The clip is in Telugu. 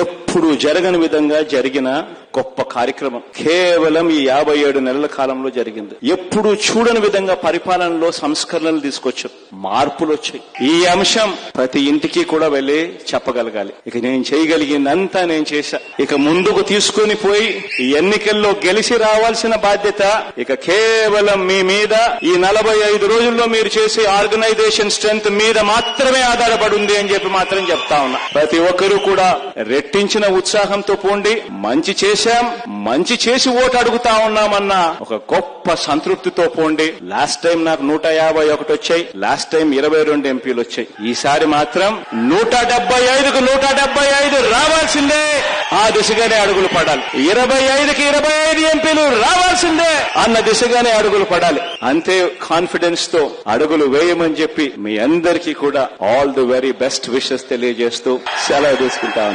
ఎప్పుడు జరగని విధంగా జరిగిన గొప్ప కార్యక్రమం కేవలం ఈ 57 నెలల కాలంలో జరిగింది. ఎప్పుడు చూడని విధంగా పరిపాలనలో సంస్కరణలు తీసుకొచ్చాం, మార్పులు వచ్చాయి. ఈ అంశం ప్రతి ఇంటికి కూడా వెళ్ళి చెప్పగలగాలి. ఇక నేను చేయగలిగిందంతా నేను చేశా. ఇక ముందుకు తీసుకుని పోయి ఈ ఎన్నికల్లో గెలిచి రావాల్సిన బాధ్యత ఇక కేవలం మీ మీద, ఈ 45 రోజుల్లో మీరు చేసే ఆర్గనైజేషన్ స్ట్రెంత్ మీద మాత్రమే ఆధారపడి ఉంది అని చెప్పి మాత్రం చెప్తా ఉన్నా. ప్రతి ఒక్కరూ కూడా రెట్టించిన ఉత్సాహంతో పోండి. మంచి చేశాం, మంచి చేసి ఓటు అడుగుతా ఉన్నామన్న ఒక గొప్ప సంతృప్తితో పోండి. లాస్ట్ టైం నాకు 151 వచ్చాయి, లాస్ట్ టైం 22 ఎంపీలు వచ్చాయి. ఈసారి మాత్రం 175కు 175 రావాల్సిందే. ఆ దిశగానే అడుగులు పడాలి. 25కి 25 ఎంపీలు రావాల్సిందే అన్న దిశగానే అడుగులు పడాలి. అంతే కాన్ఫిడెన్స్ తో అడుగులు వేయమని చెప్పి మీ అందరికీ కూడా all the very best wishes తెలియజేస్తూ సెలవు తీసుకుంటా ఉన్నాను.